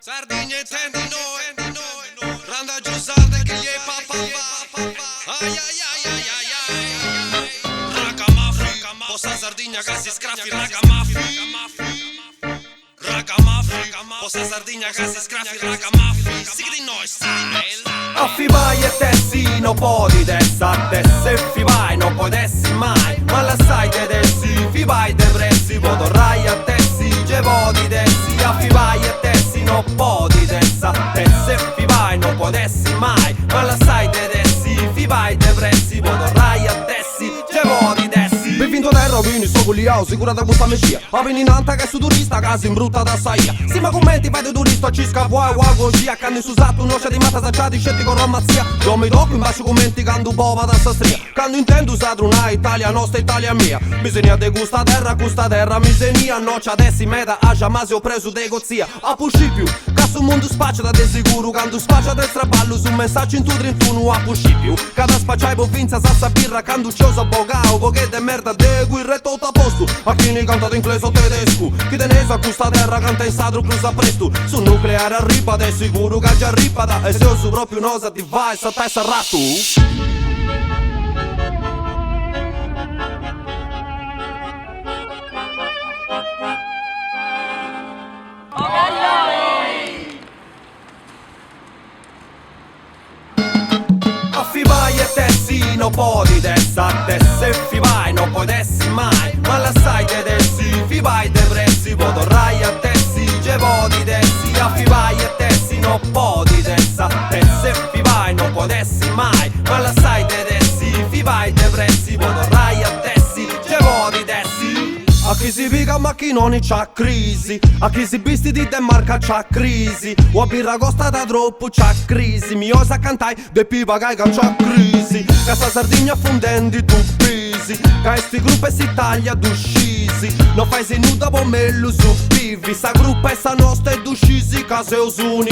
Sardegna intendi noi, randa giussarde che gli papà. Ai ai ai ai ai ai. Raga mafi, possa Sardegna che si scraffi. Raga mafi, possa Sardegna che si scraffi. Raga mafi, sig di noi style. Affi vai e tessi, non può di testa. Se fi vai, non puoi dessi mai. Ma la sai te dessi, fi vai te pressi. Potorrai a tessi, ge di dessi. Affi vai e tessi, non può di testa. Se fi vai, non puoi dessi mai. Ma la sai te dessi, fi vai te pressi. Potorrai a tessi, ge di dessi. Mi vinto terra, quindi so culiao, sicura da questa mescia. A veninanta che su turista, casa in brutta da saia. Si ma commenti, fai di turista, ci scapua, così. Accanni su usato, non c'è di matta sacciati, scetti con romazzia. Non mi tocco in bacio commenti, canto bova da sta stria. Quando intendo usare una Italia nostra, Italia mia. Bisogna de questa terra, misenia. No c'è adesso in meta, a giamasi ho preso de gozzia. A pusci più, che su mondo spaccia da de sicuro. Quando spaccia del straballo, su un messaggio in tu 31 a pusci più. Cada spacciai po' vinza, sassa birra, quando c'ho sa bogao, poche de merda de guirre tutto a posto. A chi ne canta inglese o tedesco, chi te ne sa questa terra canta in sadro cruza presto. Su nucleare arriva, de sicuro che già arriva da. E se io su proprio nosa ti vai, sa te sarà tu. Affi vai e tessi, non può di testa. Se fi vai, non puoi dessi mai. Ma la sai te dessi, fi vai te pressi. Potorrai a tessi, ge di dessi. Affi vai e tessi, non può di testa. Se fi vai, non puoi dessi mai. Ma la sai te dessi, fi vai te pressi. Potorrai a tessi, ge di dessi. A chi si pica ma chi non c'ha crisi. A chi si visti di Denmarca c'ha crisi. O a birra costa da troppo c'ha crisi. Mi osa cantai de pipa che c'ha crisi. Casa Sardegna fondendi tu pisi. Che sti gruppi si taglia d'uscisi. Non fai senuta pomello su pivi. Sa gruppa e sa nostra è d'uscisi. Case o su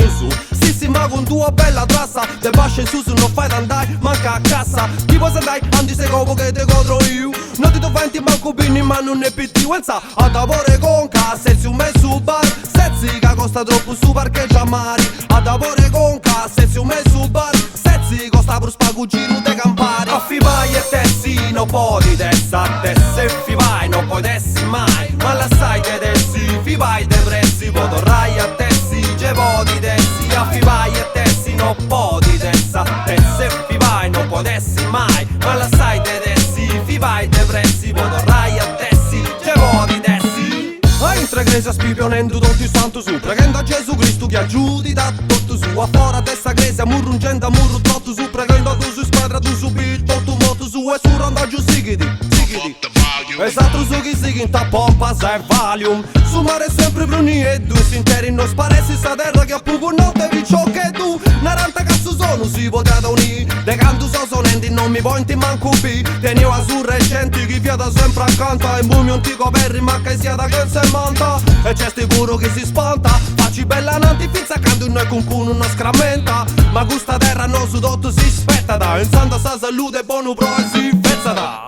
sì ma con tua bella trassa. Te bascia in su non fai d'andai manca a casa. Ti puoi andai andi se copo che te godro io. Non ti doventi manco bini ma non è pitti. A davore con casa, se un mese su bar. Sezzi che costa troppo su parcheggia mari. A davore con casa, se un mese su bar. Sezzi costa per spago giro de campari. Affi vai e tessi, non può di testa. Se fi vai, non puoi dessi mai. Ma la sai te dessi, fi vai te pressi. Potorrai a tessi, ge di dessi. Affi vai e tessi, non può di testa. Se fi vai, non puoi dessi mai. Ma la sai te dessi, fi vai te pressi. Potorrai a tessi. A intra chiesa spipionendo tutti santo su. Pregando a Gesù Cristo che aiuti da tutto su. A fora testa chiesa murrungendo a murro tutto su. Pregando tu su squadra tu su bitto tu moto su. E su randa giù sigidi. Esatto su chi si in pompa sai valium. Su mare sempre bruni e due sinteri. Non sparesi sa terra che a poco non devi ciò che tu. Naranta cazzo sono si potete unire. De canto so sonenti non mi pointi manco bi. Tenio a su recenti chi fiata sempre accanto. E mumio antico perri ma che sia da che se monta. E c'è sicuro che si spanta. Facci bella nanti fizza canto noi con cuno non scramenta. Ma questa terra non su tutto si spetta da. In santa sa salute buono pro e si pezza da.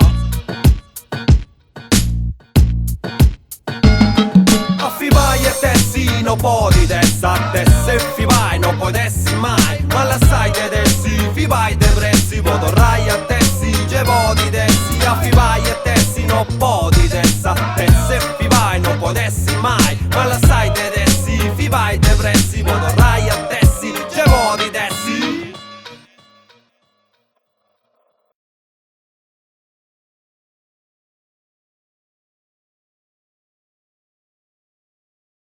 Affi vai e tessi, non può di testa. Se fi vai, non puoi dessi mai. Ma la sai te dessi, fi vai te pressi. Potorrai a tessi, ge di dessi. Affi vai e tessi, non può di testa. Se fi vai, non puoi dessi mai. Ma la sai te dessi, fi vai te pressi. Potorrai a tessi.